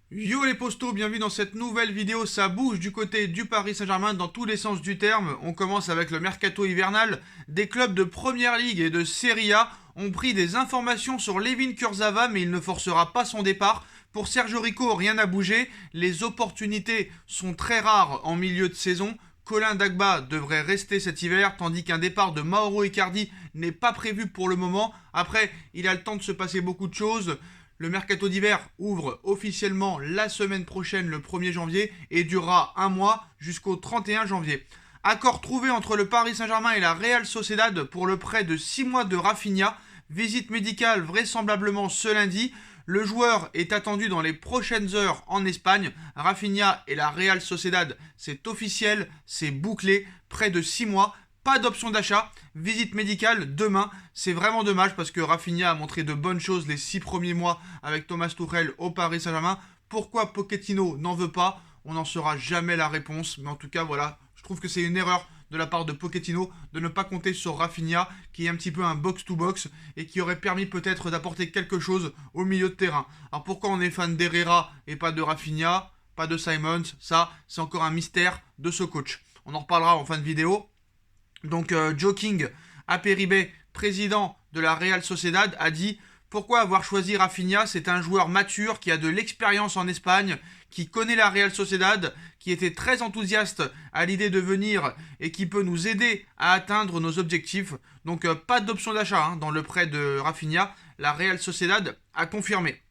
Yo les postos, bienvenue dans cette nouvelle vidéo. Ça bouge du côté du Paris Saint-Germain dans tous les sens du terme. On commence avec le mercato hivernal. Des clubs de Première Ligue et de Serie A ont pris des informations sur Layvin Kurzawa, mais il ne forcera pas son départ. Pour Sergio Rico, rien n'a bougé. Les opportunités sont très rares en milieu de saison. Colin Dagba devrait rester cet hiver, tandis qu'un départ de Mauro Icardi n'est pas prévu pour le moment. Après, il a le temps de se passer beaucoup de choses. Le mercato d'hiver ouvre officiellement la semaine prochaine, le 1er janvier, et durera un mois jusqu'au 31 janvier. Accord trouvé entre le Paris Saint-Germain et la Real Sociedad pour le prêt de 6 mois de Rafinha. Visite médicale vraisemblablement ce lundi. Le joueur est attendu dans les prochaines heures en Espagne. Rafinha et la Real Sociedad, c'est officiel, c'est bouclé. Près de 6 mois. Pas d'option d'achat, visite médicale demain. C'est vraiment dommage parce que Rafinha a montré de bonnes choses les 6 premiers mois avec Thomas Tuchel au Paris Saint-Germain. Pourquoi Pochettino n'en veut pas? On n'en saura jamais la réponse. Mais en tout cas, voilà, je trouve que c'est une erreur de la part de Pochettino de ne pas compter sur Rafinha, qui est un petit peu un box-to-box et qui aurait permis peut-être d'apporter quelque chose au milieu de terrain. Alors pourquoi on est fan d'Herrera et pas de Rafinha, pas de Simons? Ça, c'est encore un mystère de ce coach. On en reparlera en fin de vidéo. Donc Joking Aperibay, président de la Real Sociedad, a dit: pourquoi avoir choisi Rafinha? C'est un joueur mature qui a de l'expérience en Espagne, qui connaît la Real Sociedad, qui était très enthousiaste à l'idée de venir et qui peut nous aider à atteindre nos objectifs. Donc pas d'option d'achat dans le prêt de Rafinha. La Real Sociedad a confirmé.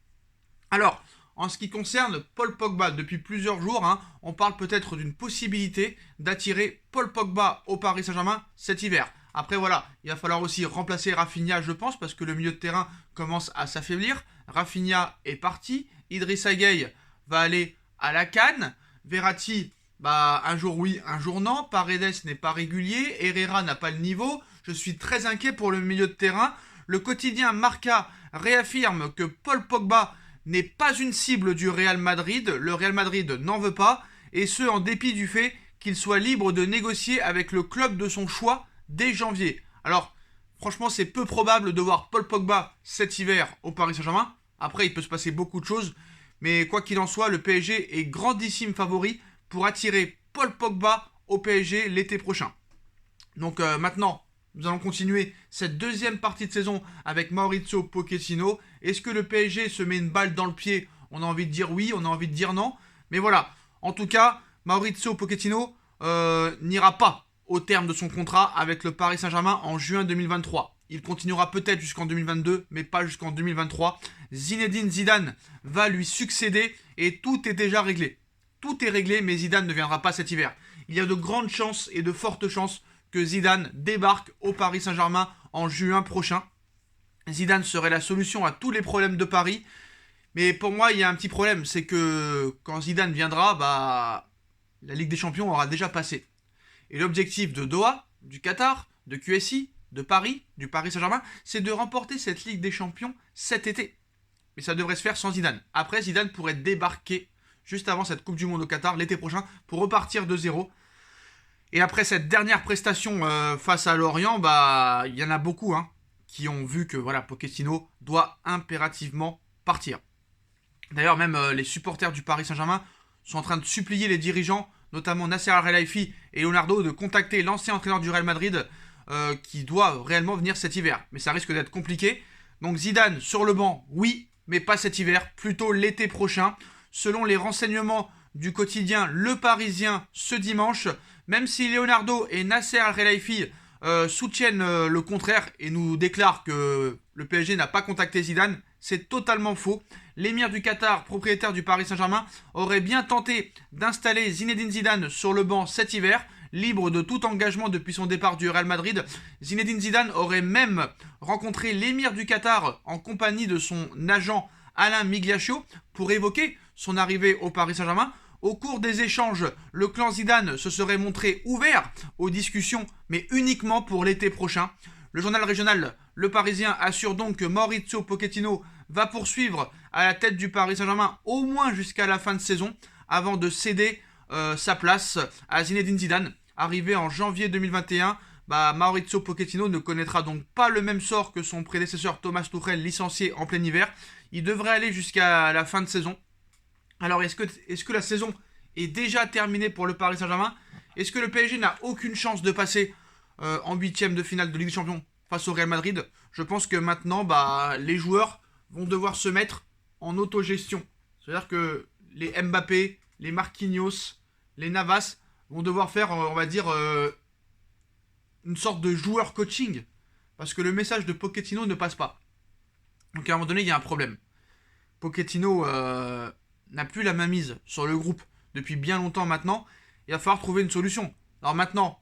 Alors, en ce qui concerne Paul Pogba, depuis plusieurs jours, on parle peut-être d'une possibilité d'attirer Paul Pogba au Paris Saint-Germain cet hiver. Après voilà, il va falloir aussi remplacer Rafinha, je pense, parce que le milieu de terrain commence à s'affaiblir. Rafinha est parti, Idrissa Gueye va aller à la CAN, Verratti, un jour oui, un jour non, Paredes n'est pas régulier, Herrera n'a pas le niveau. Je suis très inquiet pour le milieu de terrain. Le quotidien Marca réaffirme que Paul Pogba n'est pas une cible du Real Madrid. Le Real Madrid n'en veut pas, et ce en dépit du fait qu'il soit libre de négocier avec le club de son choix dès janvier. Alors, franchement, c'est peu probable de voir Paul Pogba cet hiver au Paris Saint-Germain. Après, il peut se passer beaucoup de choses, mais quoi qu'il en soit, le PSG est grandissime favori pour attirer Paul Pogba au PSG l'été prochain. Donc maintenant, nous allons continuer cette deuxième partie de saison avec Maurizio Pochettino. Est-ce que le PSG se met une balle dans le pied? On a envie de dire oui, on a envie de dire non. Mais voilà, en tout cas, Maurizio Pochettino n'ira pas au terme de son contrat avec le Paris Saint-Germain en juin 2023. Il continuera peut-être jusqu'en 2022, mais pas jusqu'en 2023. Zinedine Zidane va lui succéder et tout est déjà réglé. Tout est réglé, mais Zidane ne viendra pas cet hiver. Il y a de grandes chances et de fortes chances que Zidane débarque au Paris Saint-Germain en juin prochain. Zidane serait la solution à tous les problèmes de Paris. Mais pour moi, il y a un petit problème, c'est que quand Zidane viendra, la Ligue des Champions aura déjà passé. Et l'objectif de Doha, du Qatar, de QSI, de Paris, du Paris Saint-Germain, c'est de remporter cette Ligue des Champions cet été. Mais ça devrait se faire sans Zidane. Après, Zidane pourrait débarquer juste avant cette Coupe du Monde au Qatar l'été prochain pour repartir de zéro. Et après cette dernière prestation face à Lorient, il y en a beaucoup qui ont vu que Pochettino doit impérativement partir. D'ailleurs, même les supporters du Paris Saint-Germain sont en train de supplier les dirigeants, notamment Nasser Al-Khelaifi et Leonardo, de contacter l'ancien entraîneur du Real Madrid qui doit réellement venir cet hiver. Mais ça risque d'être compliqué. Donc Zidane sur le banc, oui, mais pas cet hiver, plutôt l'été prochain. Selon les renseignements du quotidien Le Parisien ce dimanche, même si Leonardo et Nasser Al-Khelaifi soutiennent le contraire et nous déclarent que le PSG n'a pas contacté Zidane, c'est totalement faux. L'émir du Qatar, propriétaire du Paris Saint-Germain, aurait bien tenté d'installer Zinedine Zidane sur le banc cet hiver, libre de tout engagement depuis son départ du Real Madrid. Zinedine Zidane aurait même rencontré l'émir du Qatar en compagnie de son agent Alain Migliaccio pour évoquer son arrivée au Paris Saint-Germain. Au cours des échanges, le clan Zidane se serait montré ouvert aux discussions, mais uniquement pour l'été prochain. Le journal régional Le Parisien assure donc que Maurizio Pochettino va poursuivre à la tête du Paris Saint-Germain au moins jusqu'à la fin de saison, avant de céder sa place à Zinedine Zidane. Arrivé en janvier 2021, Maurizio Pochettino ne connaîtra donc pas le même sort que son prédécesseur Thomas Tuchel, licencié en plein hiver. Il devrait aller jusqu'à la fin de saison. Alors, est-ce que la saison est déjà terminée pour le Paris Saint-Germain? Est-ce que le PSG n'a aucune chance de passer en huitième de finale de Ligue des Champions face au Real Madrid? Je pense que maintenant, bah, les joueurs vont devoir se mettre en autogestion. C'est-à-dire que les Mbappé, les Marquinhos, les Navas vont devoir faire, on va dire, une sorte de joueur coaching. Parce que le message de Pochettino ne passe pas. Donc à un moment donné, il y a un problème. Pochettino n'a plus la mainmise sur le groupe depuis bien longtemps maintenant. Il va falloir trouver une solution. Alors maintenant,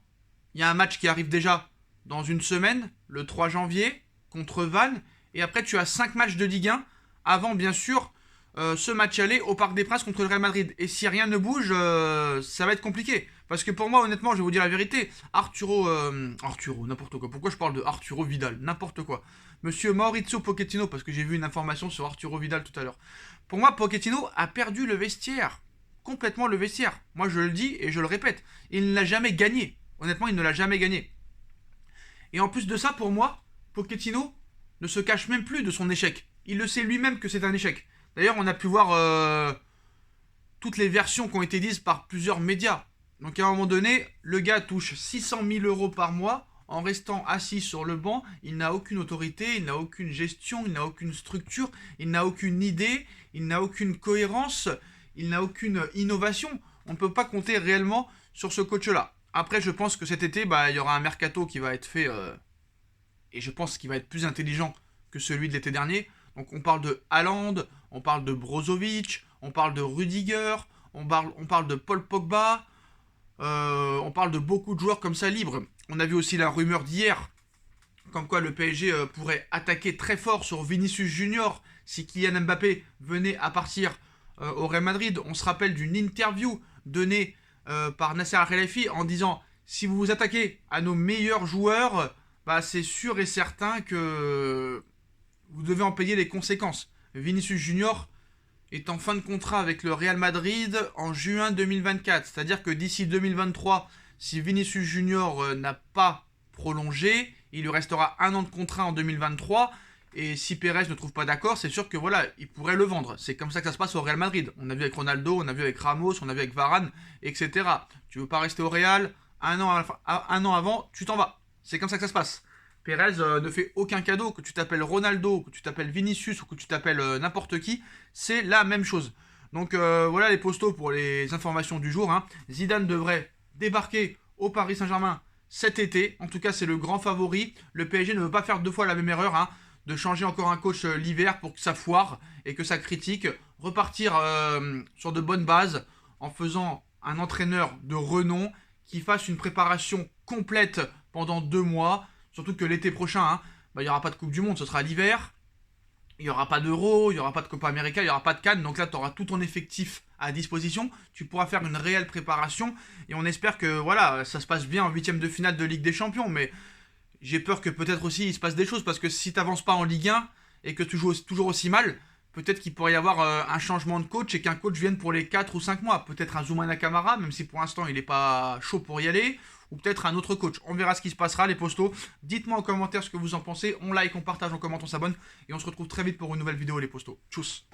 il y a un match qui arrive déjà dans une semaine, le 3 janvier, contre Vannes. Et après, tu as 5 matchs de Ligue 1 avant, bien sûr, ce match aller au Parc des Princes contre le Real Madrid. Et si rien ne bouge, ça va être compliqué. Parce que pour moi, honnêtement, je vais vous dire la vérité, Arturo, n'importe quoi. Pourquoi je parle de Arturo Vidal? N'importe quoi. Monsieur Maurizio Pochettino, parce que j'ai vu une information sur Arturo Vidal tout à l'heure. Pour moi, Pochettino a perdu le vestiaire. Complètement le vestiaire. Moi, je le dis et je le répète. Il ne l'a jamais gagné. Honnêtement, il ne l'a jamais gagné. Et en plus de ça, pour moi, Pochettino ne se cache même plus de son échec. Il le sait lui-même que c'est un échec. D'ailleurs, on a pu voir toutes les versions qui ont été dites par plusieurs médias. Donc à un moment donné, le gars touche 600 000 euros par mois en restant assis sur le banc. Il n'a aucune autorité, il n'a aucune gestion, il n'a aucune structure, il n'a aucune idée, il n'a aucune cohérence, il n'a aucune innovation. On ne peut pas compter réellement sur ce coach-là. Après, je pense que cet été, bah, il y aura un mercato qui va être fait, et je pense qu'il va être plus intelligent que celui de l'été dernier. Donc on parle de Haaland, on parle de Brozovic, on parle de Rudiger, on parle de Paul Pogba, on parle de beaucoup de joueurs comme ça libres. On a vu aussi la rumeur d'hier, comme quoi le PSG pourrait attaquer très fort sur Vinicius Junior si Kylian Mbappé venait à partir au Real Madrid. On se rappelle d'une interview donnée par Nasser Al-Khelaifi en disant si vous vous attaquez à nos meilleurs joueurs, bah, c'est sûr et certain que vous devez en payer les conséquences. Vinicius Junior est en fin de contrat avec le Real Madrid en juin 2024. C'est-à-dire que d'ici 2023, si Vinicius Junior n'a pas prolongé, il lui restera un an de contrat en 2023. Et si Pérez ne trouve pas d'accord, c'est sûr que voilà, il pourrait le vendre. C'est comme ça que ça se passe au Real Madrid. On a vu avec Ronaldo, on a vu avec Ramos, on a vu avec Varane, etc. Tu veux pas rester au Real, un an avant, tu t'en vas. C'est comme ça que ça se passe. Pérez ne fait aucun cadeau, que tu t'appelles Ronaldo, que tu t'appelles Vinicius ou que tu t'appelles n'importe qui, c'est la même chose. Donc voilà les postos pour les informations du jour. Hein. Zidane devrait débarquer au Paris Saint-Germain cet été. En tout cas, c'est le grand favori. Le PSG ne veut pas faire deux fois la même erreur, hein, de changer encore un coach l'hiver pour que ça foire et que ça critique. Repartir sur de bonnes bases en faisant un entraîneur de renom qui fasse une préparation complète pendant 2 mois. Surtout que l'été prochain, hein, bah, il n'y aura pas de Coupe du Monde, ce sera l'hiver. Il n'y aura pas d'Euro, il n'y aura pas de Copa América, il n'y aura pas de Cannes. Donc là, tu auras tout ton effectif à disposition. Tu pourras faire une réelle préparation. Et on espère que voilà, ça se passe bien en huitième de finale de Ligue des Champions. Mais j'ai peur que peut-être aussi il se passe des choses. Parce que si tu n'avances pas en Ligue 1 et que tu joues toujours aussi mal, peut-être qu'il pourrait y avoir un changement de coach et qu'un coach vienne pour les 4 ou 5 mois. Peut-être un Zoumana Camara, même si pour l'instant il n'est pas chaud pour y aller. Ou peut-être un autre coach. On verra ce qui se passera, les postos. Dites-moi en commentaire ce que vous en pensez. On like, on partage, on commente, on s'abonne. Et on se retrouve très vite pour une nouvelle vidéo, les postos. Tchuss.